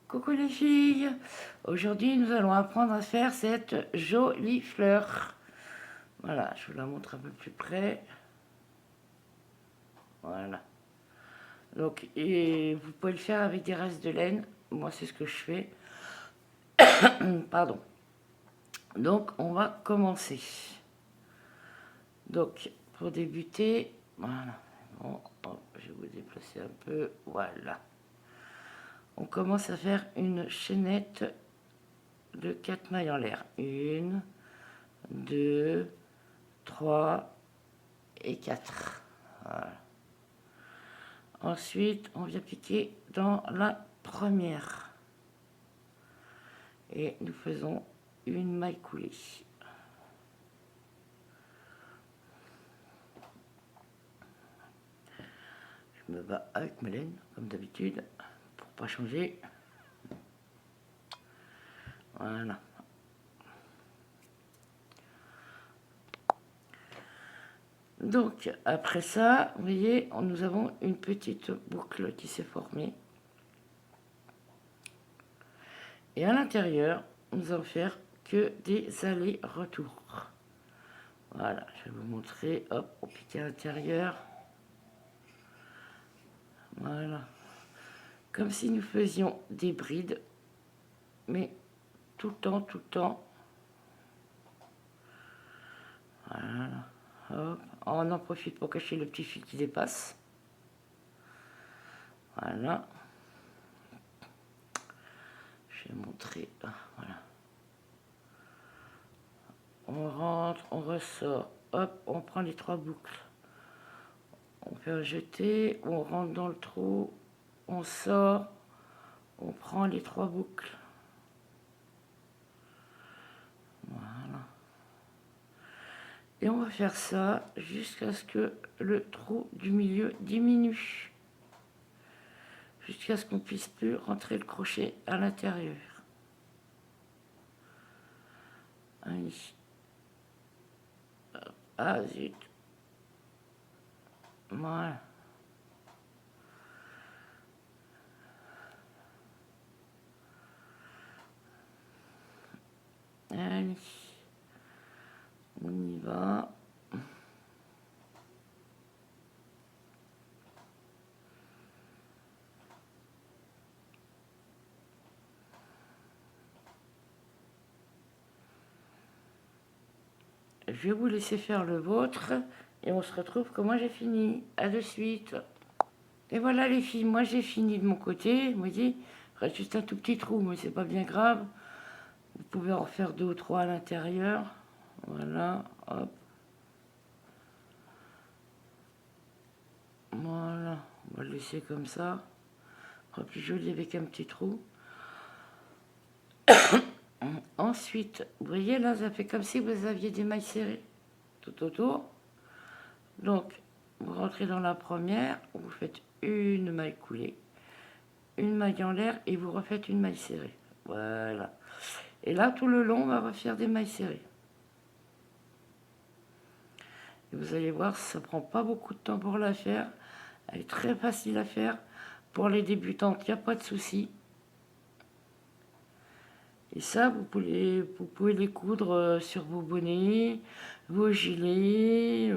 Coucou les filles, aujourd'hui nous allons apprendre à faire cette jolie fleur. Voilà, je vous la montre un peu plus près. Voilà. Donc, et vous pouvez le faire avec des restes de laine. Moi, c'est ce que je fais. Pardon. Donc, on va commencer. Donc, pour débuter, voilà. Bon, hop, je vais vous déplacer un peu. Voilà. On commence à faire une chaînette de 4 mailles en l'air. 1, 2, 3 et 4. Voilà. Ensuite, on vient piquer dans la première. Et nous faisons une maille coulée. Je me bats avec ma laine, comme d'habitude, pour pas changer. Voilà. Donc, après ça, vous voyez, nous avons une petite boucle qui s'est formée. Et à l'intérieur, nous allons faire que des allers-retours. Voilà, je vais vous montrer. Hop, on pique à l'intérieur. Voilà. Comme si nous faisions des brides, mais tout le temps. Voilà. Hop. On en profite pour cacher le petit fil qui dépasse. Voilà. Je vais montrer. Voilà. On rentre, on ressort. Hop, on prend les 3 boucles. On fait un jeté, on rentre dans le trou, on sort, on prend les 3 boucles. Voilà. Et on va faire ça jusqu'à ce que le trou du milieu diminue. Jusqu'à ce qu'on puisse plus rentrer le crochet à l'intérieur. Allez. Ah zut. Voilà. Allez. On y va. Je vais vous laisser faire le vôtre et on se retrouve quand moi j'ai fini. À de suite. Et voilà les filles, moi j'ai fini de mon côté. Vous voyez, il reste juste un tout petit trou, mais c'est pas bien grave. Vous pouvez en faire 2 ou 3 à l'intérieur. Voilà, hop. Voilà, on va le laisser comme ça. Ce sera plus joli avec un petit trou. Ensuite, vous voyez là, ça fait comme si vous aviez des mailles serrées tout autour. Donc, vous rentrez dans la première, vous faites une maille coulée, une maille en l'air et vous refaites une maille serrée. Voilà. Et là, tout le long, on va refaire des mailles serrées. Et vous allez voir, ça prend pas beaucoup de temps pour la faire. Elle est très facile à faire. Pour les débutantes, il n'y a pas de souci. Et ça, vous pouvez les coudre sur vos bonnets, vos gilets.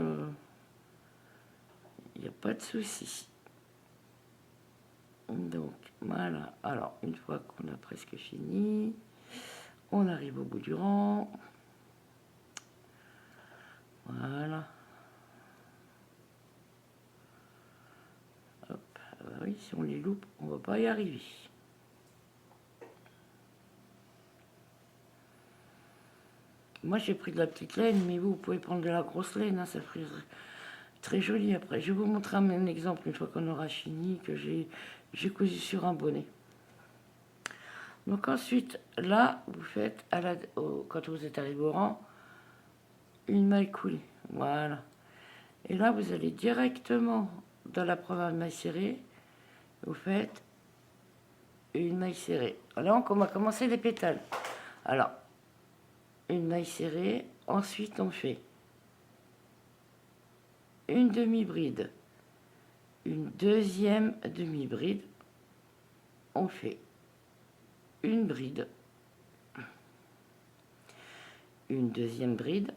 Il n'y a pas de souci. Donc, voilà. Alors, une fois qu'on a presque fini, on arrive au bout du rang. Voilà. Hop. Oui, si on les loupe, on va pas y arriver. Moi, j'ai pris de la petite laine, mais vous pouvez prendre de la grosse laine, hein, ça ferait très joli après. Je vais vous montrer un exemple une fois qu'on aura fini, que j'ai cousu sur un bonnet. Donc ensuite, là, vous faites, quand vous êtes arrivé au rang, une maille coulée. Voilà. Et là, vous allez directement dans la première maille serrée, vous faites une maille serrée. Là, on va commencer les pétales. Alors, une maille serrée, ensuite on fait une demi-bride, une deuxième demi-bride, on fait une bride, une deuxième bride,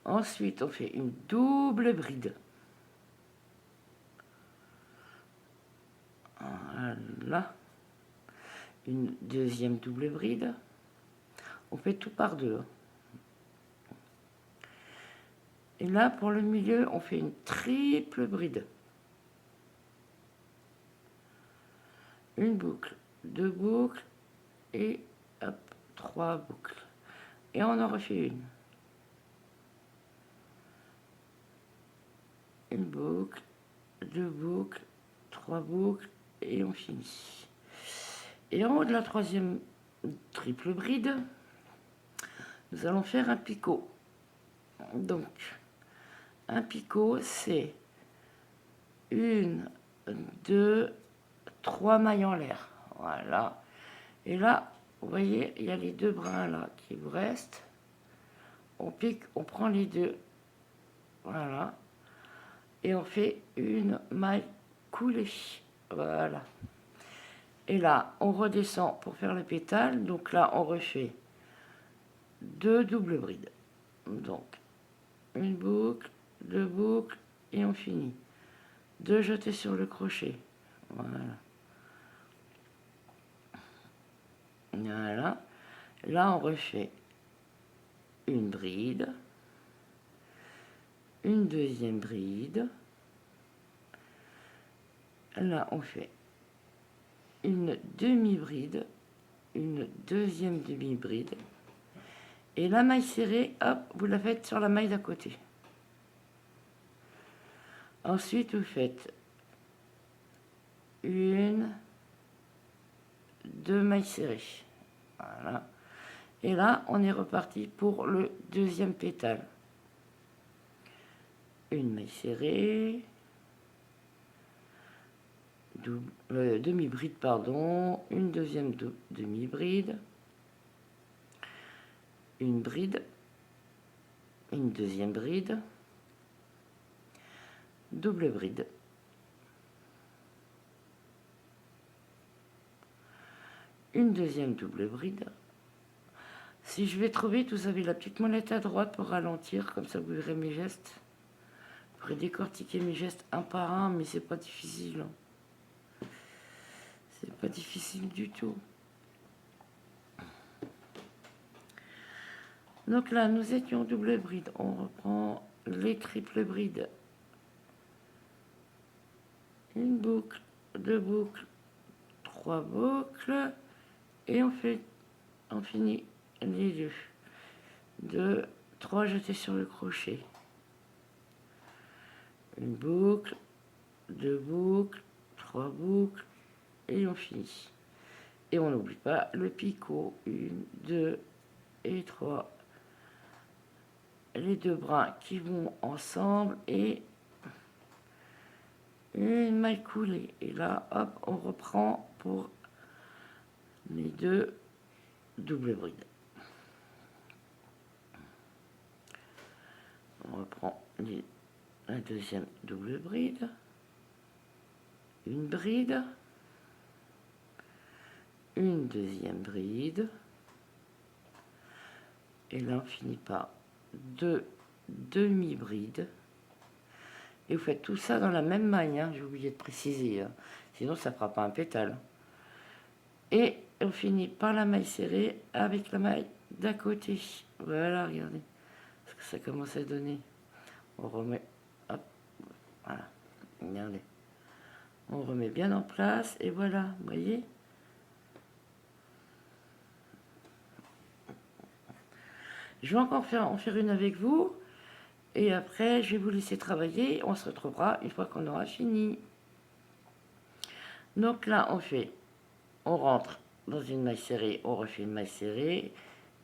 ensuite on fait une double bride, voilà, une deuxième double bride, on fait tout par deux. Et là, pour le milieu, on fait une triple bride. Une boucle, deux boucles et hop, trois boucles. Et on en refait une. Une boucle, deux boucles, trois boucles et on finit. Et en haut de la troisième triple bride, nous allons faire un picot. Donc, un picot, c'est une, deux, trois mailles en l'air. Voilà. Et là, vous voyez, il y a les deux brins là qui vous restent. On pique, on prend les deux. Voilà. Et on fait une maille coulée. Voilà. Et là, on redescend pour faire le pétale. Donc là, on refait deux doubles brides. Donc, une boucle, deux boucles, et on finit. Deux jetés sur le crochet. Voilà. Voilà. Là, on refait une bride, une deuxième bride. Là, on fait une demi-bride, une deuxième demi-bride. Et la maille serrée, hop, vous la faites sur la maille d'à côté. Ensuite, vous faites une, deux mailles serrées. Voilà. Et là, on est reparti pour le deuxième pétale. Une maille serrée, demi-bride, pardon, une deuxième demi-bride, une bride, une deuxième bride, double bride, une deuxième double bride. Si je vais trop vite, vous avez la petite molette à droite pour ralentir, comme ça vous verrez mes gestes. Vous pourrez décortiquer mes gestes un par un, mais c'est pas difficile. C'est pas difficile du tout. Donc là, nous étions double bride. On reprend les triples brides. Une boucle, deux boucles, trois boucles. Et on finit les deux. Deux, trois jetés sur le crochet. Une boucle, deux boucles, trois boucles. Et on finit. Et on n'oublie pas le picot. Une, deux et trois. Les deux brins qui vont ensemble et une maille coulée. Et là, hop, on reprend pour les deux doubles brides. On reprend la deuxième double bride. Une bride. Une deuxième bride. Et là, on finit par deux demi-brides. Et vous faites tout ça dans la même maille, hein, j'ai oublié de préciser, hein. Sinon ça ne fera pas un pétale. Et on finit par la maille serrée avec la maille d'à côté. Voilà, regardez ce que ça commence à donner. On remet, hop, voilà, regardez. On remet bien en place et voilà, vous voyez. Je vais encore en faire une avec vous. Et après, je vais vous laisser travailler. On se retrouvera une fois qu'on aura fini. Donc là, on rentre dans une maille serrée, on refait une maille serrée.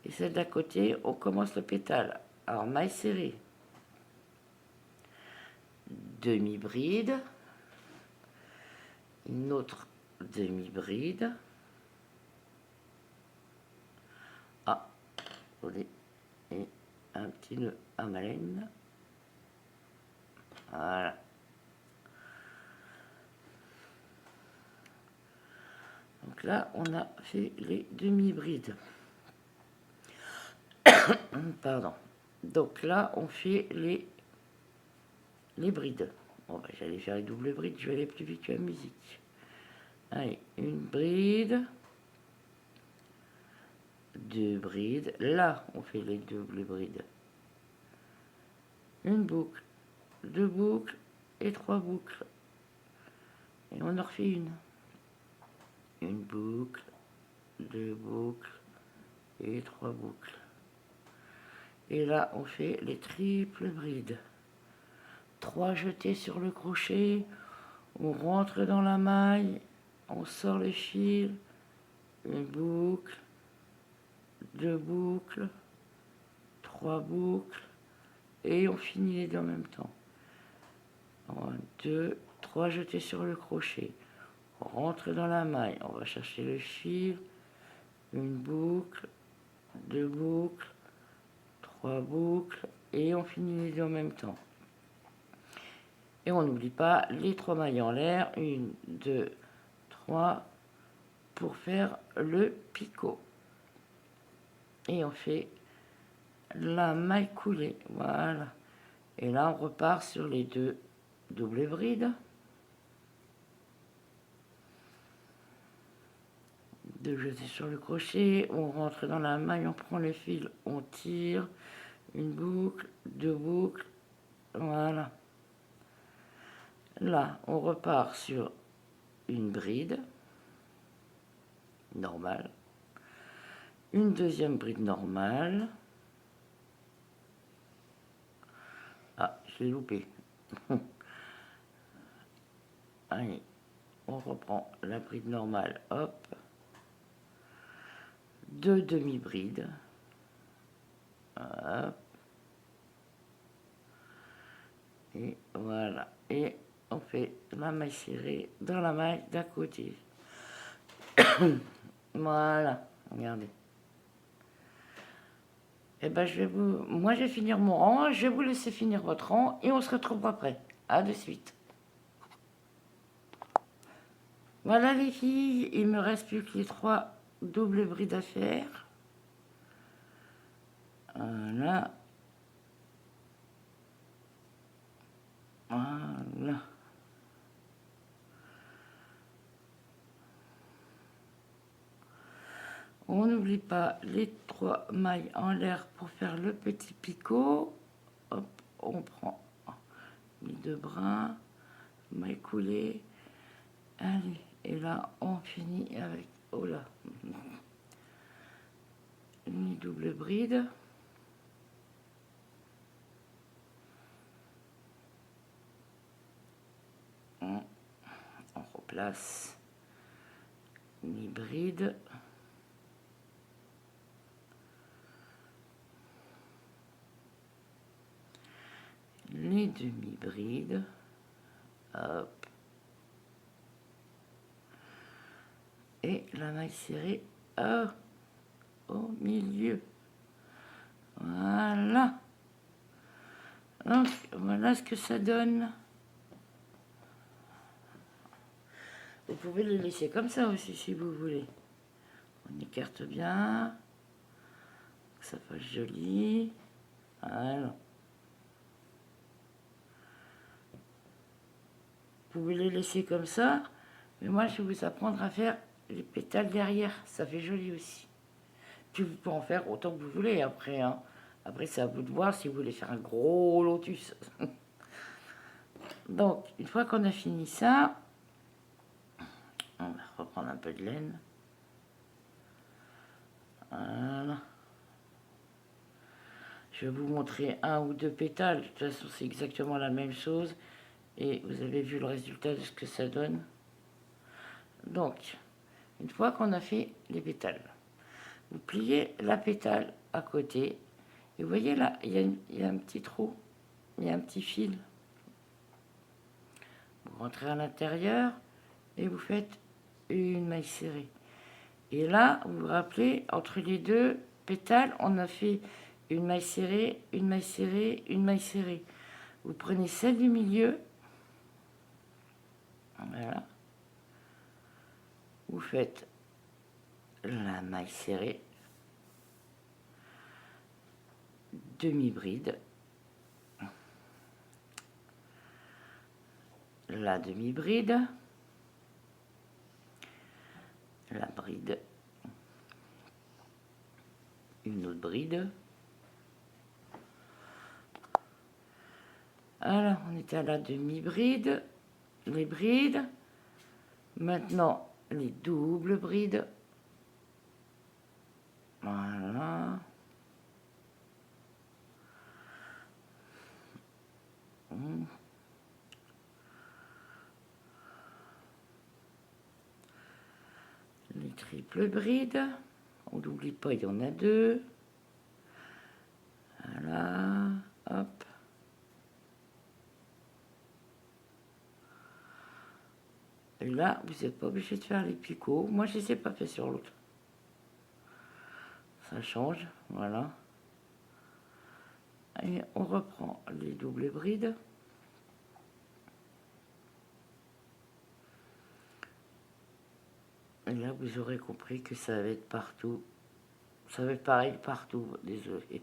Et celle d'à côté, on commence le pétale. Alors, maille serrée. Demi-bride. Une autre demi-bride. Ah, et un petit nœud à malène. Voilà. Donc là, on a fait les demi-brides. Pardon. Donc là, on fait les brides. Bon, bah, j'allais faire les doubles brides, je vais aller plus vite que la musique. Allez, une bride, deux brides. Là, on fait les doubles brides. Une boucle, deux boucles et trois boucles. Et on en refait une. Une boucle, deux boucles et trois boucles. Et là, on fait les triples brides. 3 jetés sur le crochet, on rentre dans la maille, on sort le fil, une boucle, deux boucles, trois boucles, et on finit les deux en même temps. 1, 2, 3 jetés sur le crochet, on rentre dans la maille, on va chercher le fil, une boucle, deux boucles, trois boucles, et on finit les deux en même temps. Et on n'oublie pas les 3 mailles en l'air, 1, 2, 3, pour faire le picot. Et on fait la maille coulée, voilà. Et là, on repart sur les deux doubles brides. 2 jetés sur le crochet, on rentre dans la maille, on prend le fil, on tire, une boucle, deux boucles, voilà. Là, on repart sur une bride normale, une deuxième bride normale. Ah, je l'ai loupé. Allez, on reprend la bride normale, hop. 2 demi-brides. Hop. Et voilà. Et on fait la maille serrée dans la maille d'à côté. Voilà, regardez. Et ben moi je vais finir mon rang, je vais vous laisser finir votre rang et on se retrouve après. À de suite. Voilà les filles, il me reste plus que les 3 doubles brides à faire. Voilà. Voilà. On n'oublie pas les 3 mailles en l'air pour faire le petit picot. Hop, on prend les 2 brins, maille coulée. Allez, et là on finit avec, oh là, une double bride. On replace une bride. Les demi-brides, hop, et la maille serrée au milieu. Voilà. Donc voilà ce que ça donne. Vous pouvez le laisser comme ça aussi si vous voulez. On écarte bien, que ça fasse joli. Voilà. Vous pouvez les laisser comme ça, mais moi je vais vous apprendre à faire les pétales derrière, ça fait joli aussi. Puis vous pouvez en faire autant que vous voulez après, hein. Après c'est à vous de voir si vous voulez faire un gros lotus. Donc une fois qu'on a fini ça, on va reprendre un peu de laine. Voilà. Je vais vous montrer 1 ou 2 pétales, de toute façon c'est exactement la même chose. Et vous avez vu le résultat de ce que ça donne. Donc, une fois qu'on a fait les pétales, vous pliez la pétale à côté. Et vous voyez là, il y a un petit trou, il y a un petit fil. Vous rentrez à l'intérieur et vous faites une maille serrée. Et là, vous vous rappelez, entre les deux pétales, on a fait une maille serrée, une maille serrée, une maille serrée. Vous prenez celle du milieu. Voilà. Vous faites la maille serrée, demi-bride, la demi-bride, la bride, une autre bride. Alors, on était à la demi-bride, les brides. Maintenant, les doubles brides. Voilà. Les triples brides. On n'oublie pas, il y en a deux. Voilà. Hop. Et là, vous n'êtes pas obligé de faire les picots. Moi, je ne les ai pas fait sur l'autre. Ça change. Voilà. Et on reprend les doubles brides. Et là, vous aurez compris que ça va être partout. Ça va être pareil partout. Désolé.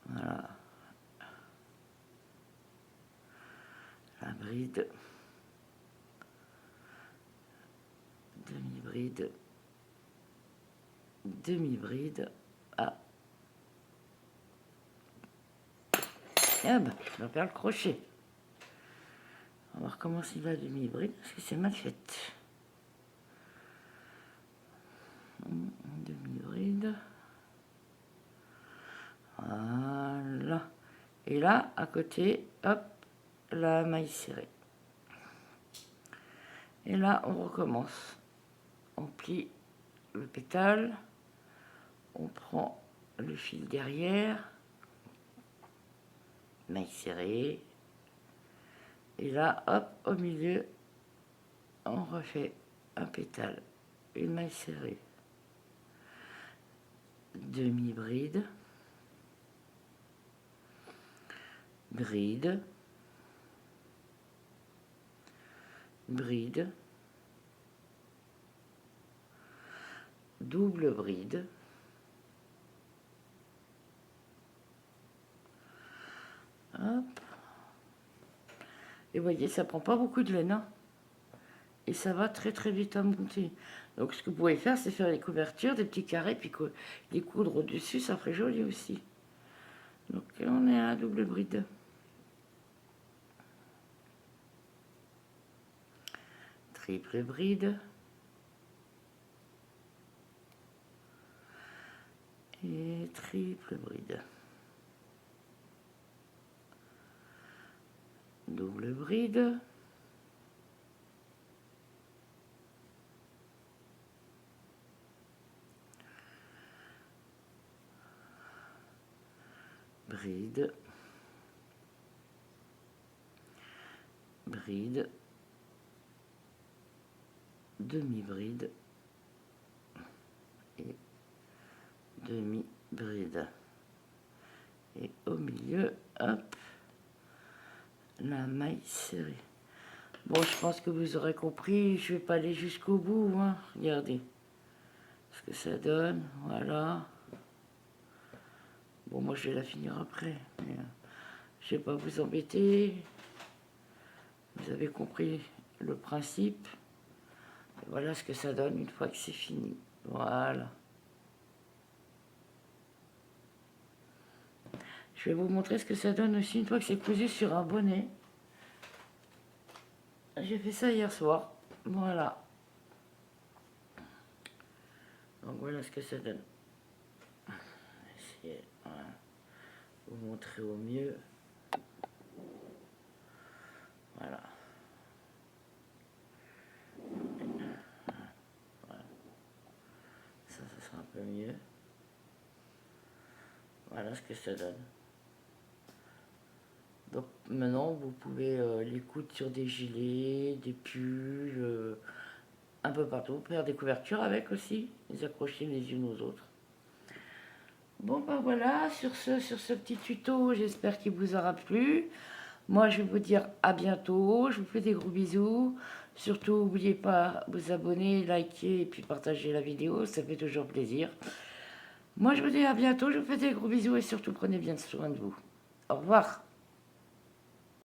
Voilà. La bride. Demi-bride. Demi-bride. Ah. Ah bah, je vais faire le crochet. On va recommencer la demi-bride parce que c'est mal fait. Demi-bride. Voilà. Et là, à côté, hop, la maille serrée. Et là, on recommence. On plie le pétale. On prend le fil derrière. Maille serrée. Et là, hop, au milieu, on refait un pétale. Une maille serrée. Demi-bride. Bride. Bride. Double bride. Hop. Et vous voyez, ça prend pas beaucoup de laine. Hein. Et ça va très très vite à monter. Donc ce que vous pouvez faire, c'est faire les couvertures, des petits carrés, puis les coudre au-dessus, ça ferait joli aussi. Donc on est à la double bride. Triple bride. Et triple bride. Double bride. Bride. Bride. Demi-bride. Et demi-bride. Et au milieu, hop, la maille serrée. Bon, je pense que vous aurez compris, je vais pas aller jusqu'au bout, hein. Regardez ce que ça donne, voilà. Bon, moi je vais la finir après, mais je vais pas vous embêter. Vous avez compris le principe. Et voilà ce que ça donne une fois que c'est fini, voilà. Je vais vous montrer ce que ça donne aussi une fois que c'est cousu sur un bonnet. J'ai fait ça hier soir. Voilà. Donc voilà ce que ça donne. Je vais essayer de vous montrer au mieux. Voilà. Voilà. Ça sera un peu mieux. Voilà ce que ça donne. Donc maintenant, vous pouvez les coudre sur des gilets, des pulls, un peu partout. Faire des couvertures avec aussi, les accrocher les unes aux autres. Bon ben voilà, sur ce petit tuto, j'espère qu'il vous aura plu. Moi, je vais vous dire à bientôt. Je vous fais des gros bisous. Surtout, n'oubliez pas de vous abonner, liker et puis partager la vidéo. Ça fait toujours plaisir. Moi, je vous dis à bientôt. Je vous fais des gros bisous et surtout, prenez bien soin de vous. Au revoir.